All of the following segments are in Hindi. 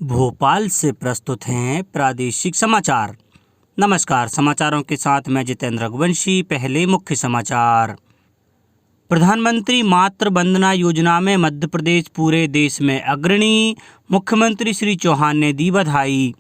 भोपाल से प्रस्तुत हैं प्रादेशिक समाचार। नमस्कार, समाचारों के साथ मैं जितेंद्र रघुवंशी। पहले मुख्य समाचार। प्रधानमंत्री मातृ वंदना योजना में मध्य प्रदेश पूरे देश में अग्रणी, मुख्यमंत्री श्री चौहान ने दी बधाई।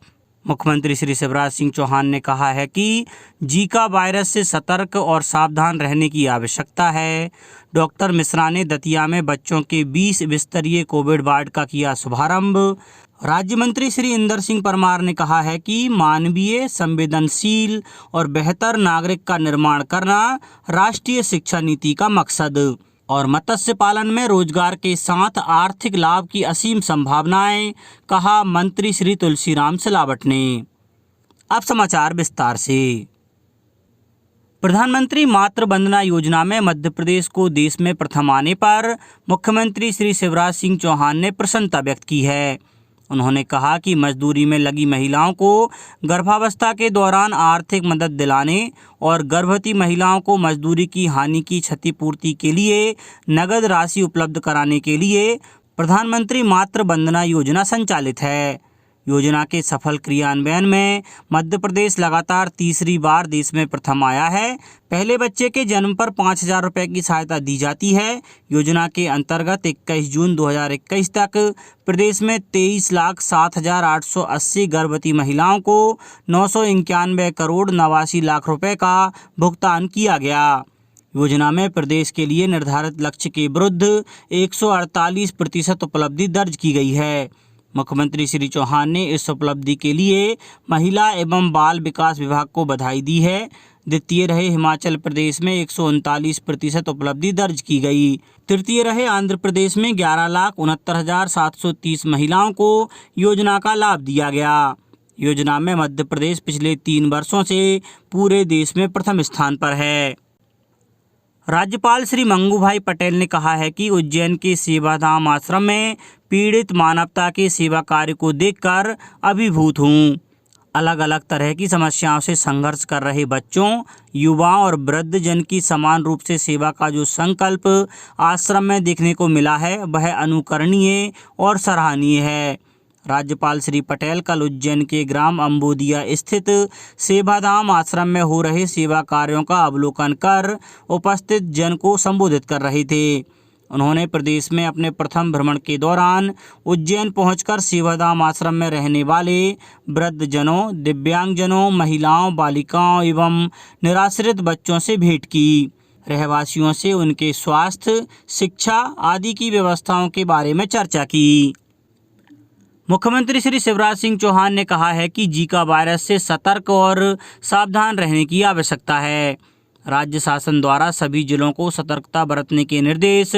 मुख्यमंत्री श्री शिवराज सिंह चौहान ने कहा है कि जीका वायरस से सतर्क और सावधान रहने की आवश्यकता है। डॉक्टर मिश्रा ने दतिया में बच्चों के 20 बिस्तरीय कोविड वार्ड का किया शुभारंभ। राज्य मंत्री श्री इंदर सिंह परमार ने कहा है कि मानवीय, संवेदनशील और बेहतर नागरिक का निर्माण करना राष्ट्रीय शिक्षा नीति का मकसद। और मत्स्य पालन में रोजगार के साथ आर्थिक लाभ की असीम संभावनाएं, कहा मंत्री श्री तुलसीराम सिलावट ने। अब समाचार विस्तार से। प्रधानमंत्री मातृ वंदना योजना में मध्य प्रदेश को देश में प्रथम आने पर मुख्यमंत्री श्री शिवराज सिंह चौहान ने प्रसन्नता व्यक्त की है। उन्होंने कहा कि मजदूरी में लगी महिलाओं को गर्भावस्था के दौरान आर्थिक मदद दिलाने और गर्भवती महिलाओं को मजदूरी की हानि की क्षतिपूर्ति के लिए नगद राशि उपलब्ध कराने के लिए प्रधानमंत्री मातृ वंदना योजना संचालित है। योजना के सफल क्रियान्वयन में मध्य प्रदेश लगातार तीसरी बार देश में प्रथम आया है। पहले बच्चे के जन्म पर 5,000 रुपये की सहायता दी जाती है। योजना के अंतर्गत 21 जून 2021 तक प्रदेश में 23,07,880 गर्भवती महिलाओं को 991 करोड़ 89 लाख रुपए का भुगतान किया गया। योजना में प्रदेश के लिए निर्धारित लक्ष्य के विरुद्ध 148% उपलब्धि दर्ज की गई है। मुख्यमंत्री श्री चौहान ने इस उपलब्धि के लिए महिला एवं बाल विकास विभाग को बधाई दी है। द्वितीय रहे हिमाचल प्रदेश में 139% उपलब्धि दर्ज की गई। तृतीय रहे आंध्र प्रदेश में 11,69,730 महिलाओं को योजना का लाभ दिया गया। योजना में मध्य प्रदेश पिछले 3 वर्षों से पूरे देश में प्रथम स्थान पर है। राज्यपाल श्री मंगूभाई पटेल ने कहा है कि उज्जैन के सेवाधाम आश्रम में पीड़ित मानवता के सेवा कार्य को देखकर अभिभूत हूँ। अलग अलग तरह की समस्याओं से संघर्ष कर रहे बच्चों, युवाओं और वृद्धजन की समान रूप से सेवा का जो संकल्प आश्रम में देखने को मिला है, वह अनुकरणीय और सराहनीय है। राज्यपाल श्री पटेल कल उज्जैन के ग्राम अंबोदिया स्थित सेवाधाम आश्रम में हो रहे सेवा कार्यों का अवलोकन कर उपस्थित जन को संबोधित कर रहे थे। उन्होंने प्रदेश में अपने प्रथम भ्रमण के दौरान उज्जैन पहुंचकर सेवाधाम आश्रम में रहने वाले वृद्धजनों, दिव्यांगजनों, महिलाओं, बालिकाओं एवं निराश्रित बच्चों से भेंट की। रहवासियों से उनके स्वास्थ्य, शिक्षा आदि की व्यवस्थाओं के बारे में चर्चा की। मुख्यमंत्री श्री शिवराज सिंह चौहान ने कहा है कि जीका वायरस से सतर्क और सावधान रहने की आवश्यकता है। राज्य शासन द्वारा सभी जिलों को सतर्कता बरतने के निर्देश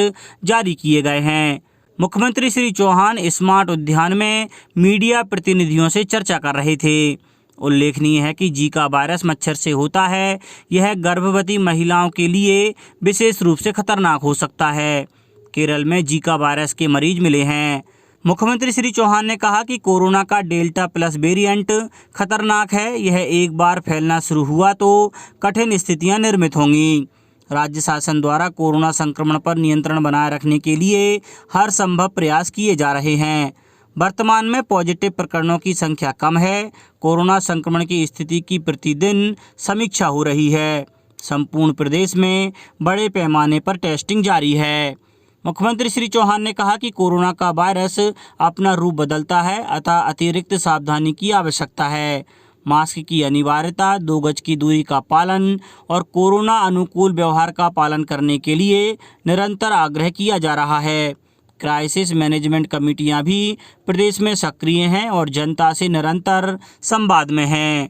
जारी किए गए हैं। मुख्यमंत्री श्री चौहान स्मार्ट उद्यान में मीडिया प्रतिनिधियों से चर्चा कर रहे थे। उल्लेखनीय है कि जीका वायरस मच्छर से होता है। यह गर्भवती महिलाओं के लिए विशेष रूप से खतरनाक हो सकता है। केरल में जीका वायरस के मरीज मिले हैं। मुख्यमंत्री श्री चौहान ने कहा कि कोरोना का डेल्टा प्लस वेरिएंट खतरनाक है। यह एक बार फैलना शुरू हुआ तो कठिन स्थितियां निर्मित होंगी। राज्य शासन द्वारा कोरोना संक्रमण पर नियंत्रण बनाए रखने के लिए हर संभव प्रयास किए जा रहे हैं। वर्तमान में पॉजिटिव प्रकरणों की संख्या कम है। कोरोना संक्रमण की स्थिति की प्रतिदिन समीक्षा हो रही है। संपूर्ण प्रदेश में बड़े पैमाने पर टेस्टिंग जारी है। मुख्यमंत्री श्री चौहान ने कहा कि कोरोना का वायरस अपना रूप बदलता है, अतः अतिरिक्त सावधानी की आवश्यकता है। मास्क की अनिवार्यता, 2 गज की दूरी का पालन और कोरोना अनुकूल व्यवहार का पालन करने के लिए निरंतर आग्रह किया जा रहा है। क्राइसिस मैनेजमेंट कमेटियां भी प्रदेश में सक्रिय हैं और जनता से निरंतर संवाद में हैं।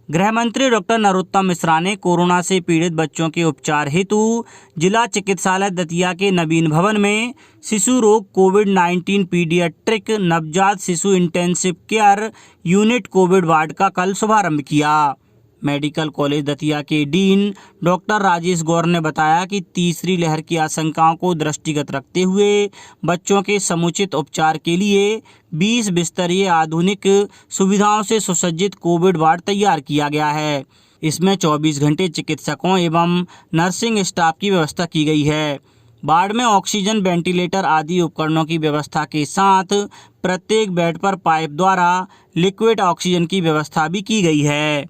गृह मंत्री डॉक्टर नरोत्तम मिश्रा ने कोरोना से पीड़ित बच्चों के उपचार हेतु जिला चिकित्सालय दतिया के नवीन भवन में शिशु रोग कोविड-19 पीडियाट्रिक नवजात शिशु intensive care unit Covid ward का कल शुभारंभ किया। मेडिकल कॉलेज दतिया के डीन डॉक्टर राजेश गौर ने बताया कि तीसरी लहर की आशंकाओं को दृष्टिगत रखते हुए बच्चों के समुचित उपचार के लिए 20 बिस्तरीय आधुनिक सुविधाओं से सुसज्जित कोविड वार्ड तैयार किया गया है। इसमें 24 घंटे चिकित्सकों एवं नर्सिंग स्टाफ की व्यवस्था की गई है। वार्ड में ऑक्सीजन, वेंटिलेटर आदि उपकरणों की व्यवस्था के साथ प्रत्येक बेड पर पाइप द्वारा लिक्विड ऑक्सीजन की व्यवस्था भी की गई है।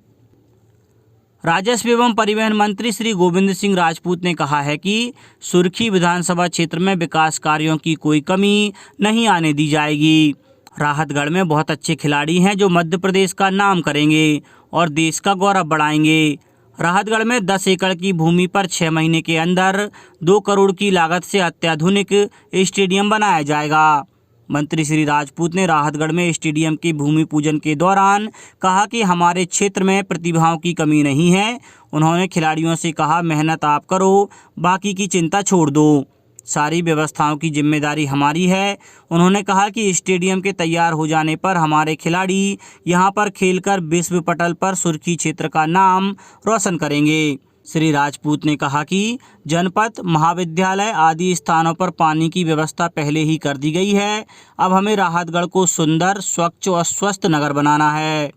राजस्व एवं परिवहन मंत्री श्री गोविंद सिंह राजपूत ने कहा है कि सुर्खी विधानसभा क्षेत्र में विकास कार्यों की कोई कमी नहीं आने दी जाएगी। राहतगढ़ में बहुत अच्छे खिलाड़ी हैं जो मध्य प्रदेश का नाम करेंगे और देश का गौरव बढ़ाएंगे। राहतगढ़ में 10 एकड़ की भूमि पर 6 महीने के अंदर 2 करोड़ की लागत से अत्याधुनिक स्टेडियम बनाया जाएगा। मंत्री श्री राजपूत ने राहतगढ़ में स्टेडियम के भूमि पूजन के दौरान कहा कि हमारे क्षेत्र में प्रतिभाओं की कमी नहीं है। उन्होंने खिलाड़ियों से कहा, मेहनत आप करो, बाकी की चिंता छोड़ दो, सारी व्यवस्थाओं की जिम्मेदारी हमारी है। उन्होंने कहा कि स्टेडियम के तैयार हो जाने पर हमारे खिलाड़ी यहां पर खेलकर विश्व पटल पर सुर्खी क्षेत्र का नाम रोशन करेंगे। श्री राजपूत ने कहा कि जनपद, महाविद्यालय आदि स्थानों पर पानी की व्यवस्था पहले ही कर दी गई है। अब हमें राहतगढ़ को सुंदर, स्वच्छ और स्वस्थ नगर बनाना है।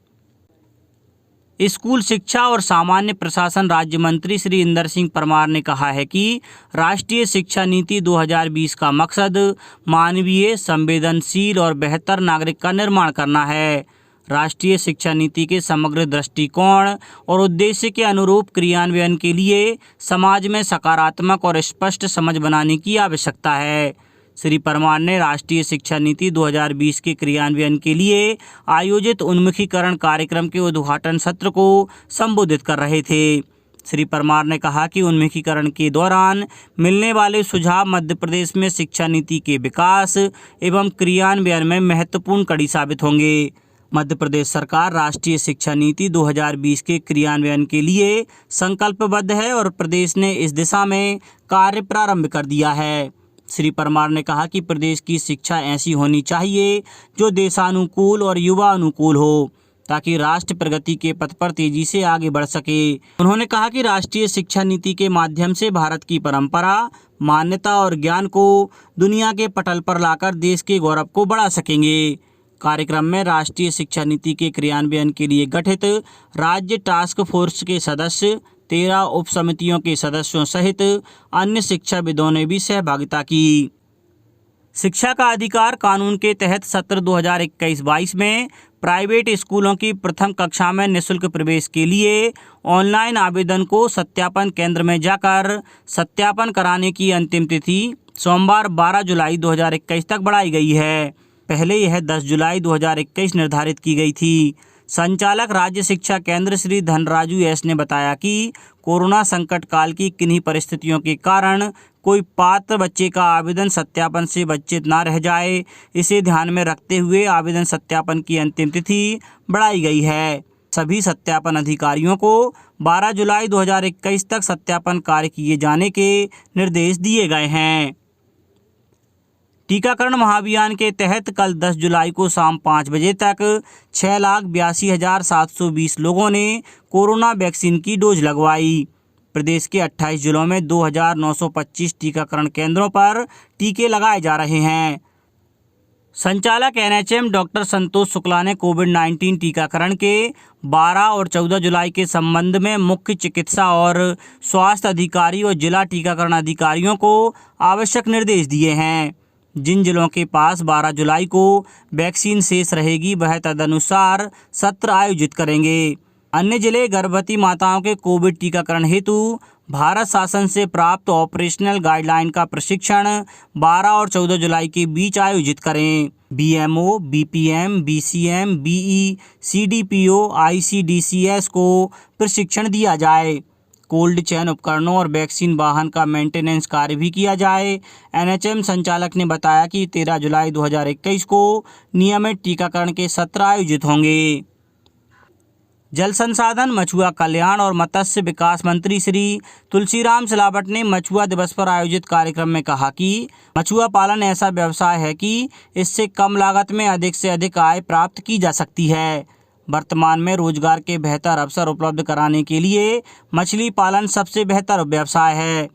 स्कूल शिक्षा और सामान्य प्रशासन राज्य मंत्री श्री इंदर सिंह परमार ने कहा है कि राष्ट्रीय शिक्षा नीति 2020 का मकसद मानवीय, संवेदनशील और बेहतर नागरिक का निर्माण करना है। राष्ट्रीय शिक्षा नीति के समग्र दृष्टिकोण और उद्देश्य के अनुरूप क्रियान्वयन के लिए समाज में सकारात्मक और स्पष्ट समझ बनाने की आवश्यकता है। श्री परमार ने राष्ट्रीय शिक्षा नीति 2020 के क्रियान्वयन के लिए आयोजित उन्मुखीकरण कार्यक्रम के उद्घाटन सत्र को संबोधित कर रहे थे। श्री परमार ने कहा कि उन्मुखीकरण के दौरान मिलने वाले सुझाव मध्य प्रदेश में शिक्षा नीति के विकास एवं क्रियान्वयन में महत्वपूर्ण कड़ी साबित होंगे। मध्य प्रदेश सरकार राष्ट्रीय शिक्षा नीति 2020 के क्रियान्वयन के लिए संकल्पबद्ध है और प्रदेश ने इस दिशा में कार्य प्रारंभ कर दिया है। श्री परमार ने कहा कि प्रदेश की शिक्षा ऐसी होनी चाहिए जो देशानुकूल और युवा अनुकूल हो, ताकि राष्ट्र प्रगति के पथ पर तेजी से आगे बढ़ सके। उन्होंने कहा कि राष्ट्रीय शिक्षा नीति के माध्यम से भारत की परंपरा, मान्यता और ज्ञान को दुनिया के पटल पर लाकर देश के गौरव को बढ़ा सकेंगे। कार्यक्रम में राष्ट्रीय शिक्षा नीति के क्रियान्वयन के लिए गठित राज्य टास्क फोर्स के सदस्य, 13 उप समितियों के सदस्यों सहित अन्य शिक्षाविदों ने भी सहभागिता की। शिक्षा का अधिकार कानून के तहत सत्र 2021-22 में प्राइवेट स्कूलों की प्रथम कक्षा में निःशुल्क प्रवेश के लिए ऑनलाइन आवेदन को सत्यापन केंद्र में जाकर सत्यापन कराने की अंतिम तिथि सोमवार 12 जुलाई 2021 तक बढ़ाई गई है। पहले यह 10 जुलाई 2021 निर्धारित की गई थी। संचालक राज्य शिक्षा केंद्र श्री धनराजू एस ने बताया कि कोरोना संकट काल की किन्हीं परिस्थितियों के कारण कोई पात्र बच्चे का आवेदन सत्यापन से वंचित न रह जाए, इसे ध्यान में रखते हुए आवेदन सत्यापन की अंतिम तिथि बढ़ाई गई है। सभी सत्यापन अधिकारियों को 12 जुलाई 2021 तक सत्यापन कार्य किए जाने के निर्देश दिए गए हैं। टीकाकरण महाअभियान के तहत कल 10 जुलाई को शाम 5 बजे तक 6,82,720 लोगों ने कोरोना वैक्सीन की डोज लगवाई। प्रदेश के 28 जिलों में 2,925 टीकाकरण केंद्रों पर टीके लगाए जा रहे हैं। संचालक NHM डॉक्टर संतोष शुक्ला ने कोविड-19 टीकाकरण के 12 और 14 जुलाई के संबंध में मुख्य चिकित्सा और स्वास्थ्य अधिकारी और जिला टीकाकरण अधिकारियों को आवश्यक निर्देश दिए हैं। जिन जिलों के पास 12 जुलाई को वैक्सीन शेष रहेगी वह तदनुसार सत्र आयोजित करेंगे। अन्य जिले गर्भवती माताओं के कोविड टीकाकरण हेतु भारत शासन से प्राप्त ऑपरेशनल गाइडलाइन का प्रशिक्षण 12 और 14 जुलाई के बीच आयोजित करें। BMO, BPM, BCM, BE, CDPO, ICDCS को प्रशिक्षण दिया जाए। कोल्ड चेन उपकरणों और वैक्सीन वाहन का मेंटेनेंस कार्य भी किया जाए। NHM संचालक ने बताया कि 13 जुलाई 2021 को नियमित टीकाकरण के सत्र आयोजित होंगे। जल संसाधन, मछुआ कल्याण और मत्स्य विकास मंत्री श्री तुलसीराम सिलावट ने मछुआ दिवस पर आयोजित कार्यक्रम में कहा कि मछुआ पालन ऐसा व्यवसाय है कि इससे कम लागत में अधिक से अधिक आय प्राप्त की जा सकती है। वर्तमान में रोजगार के बेहतर अवसर उपलब्ध कराने के लिए मछली पालन सबसे बेहतर व्यवसाय है।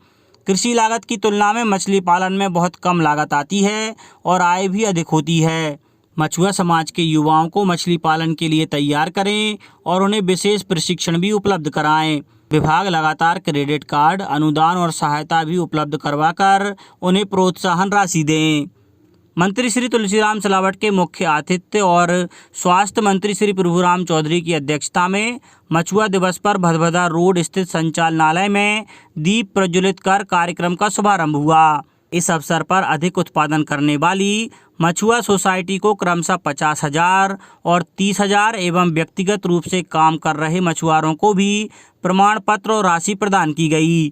कृषि लागत की तुलना में मछली पालन में बहुत कम लागत आती है और आय भी अधिक होती है। मछुआ समाज के युवाओं को मछली पालन के लिए तैयार करें और उन्हें विशेष प्रशिक्षण भी उपलब्ध कराएं। विभाग लगातार क्रेडिट कार्ड, अनुदान और सहायता भी उपलब्ध करवाकर उन्हें प्रोत्साहन राशि दें। मंत्री श्री तुलसीराम सिलावट के मुख्य आतिथ्य और स्वास्थ्य मंत्री श्री प्रभुराम चौधरी की अध्यक्षता में मछुआ दिवस पर भदभदा रोड स्थित संचालनालय में दीप प्रज्वलित कर कार्यक्रम का शुभारंभ हुआ। इस अवसर पर अधिक उत्पादन करने वाली मछुआ सोसाइटी को क्रमशः 50,000 और 30,000 एवं व्यक्तिगत रूप से काम कर रहे मछुआरों को भी प्रमाण पत्र और राशि प्रदान की गई।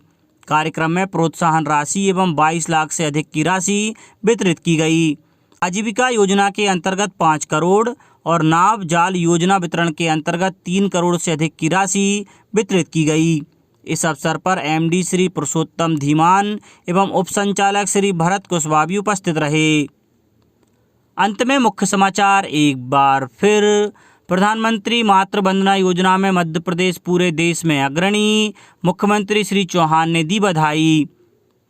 कार्यक्रम में प्रोत्साहन राशि एवं 22 लाख से अधिक की राशि वितरित की गई। आजीविका योजना के अंतर्गत 5 करोड़ और नाव जाल योजना वितरण के अंतर्गत 3 करोड़ से अधिक की राशि वितरित की गई। इस अवसर पर एमडी श्री पुरुषोत्तम धीमान एवं उप संचालक श्री भरत कुशवाहा भी उपस्थित रहे। अंत में मुख्य समाचार एक बार फिर। प्रधानमंत्री मातृ वंदना योजना में मध्य प्रदेश पूरे देश में अग्रणी, मुख्यमंत्री श्री चौहान ने दी बधाई।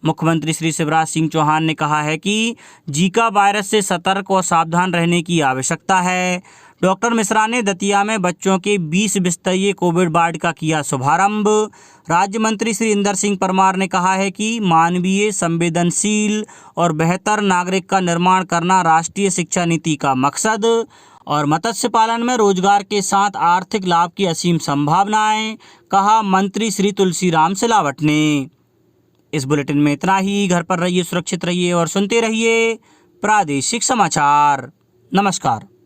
मुख्यमंत्री श्री शिवराज सिंह चौहान ने कहा है कि जीका वायरस से सतर्क और सावधान रहने की आवश्यकता है। डॉक्टर मिश्रा ने दतिया में बच्चों के 20 बिस्तरीय कोविड वार्ड का किया शुभारंभ। राज्य मंत्री श्री इंदर सिंह परमार ने कहा है कि मानवीय, संवेदनशील और बेहतर नागरिक का निर्माण करना राष्ट्रीय शिक्षा नीति का मकसद। और मत्स्य पालन में रोजगार के साथ आर्थिक लाभ की असीम संभावनाएं, कहा मंत्री श्री तुलसीराम सिलावट ने। इस बुलेटिन में इतना ही। घर पर रहिए, सुरक्षित रहिए और सुनते रहिए प्रादेशिक समाचार। नमस्कार।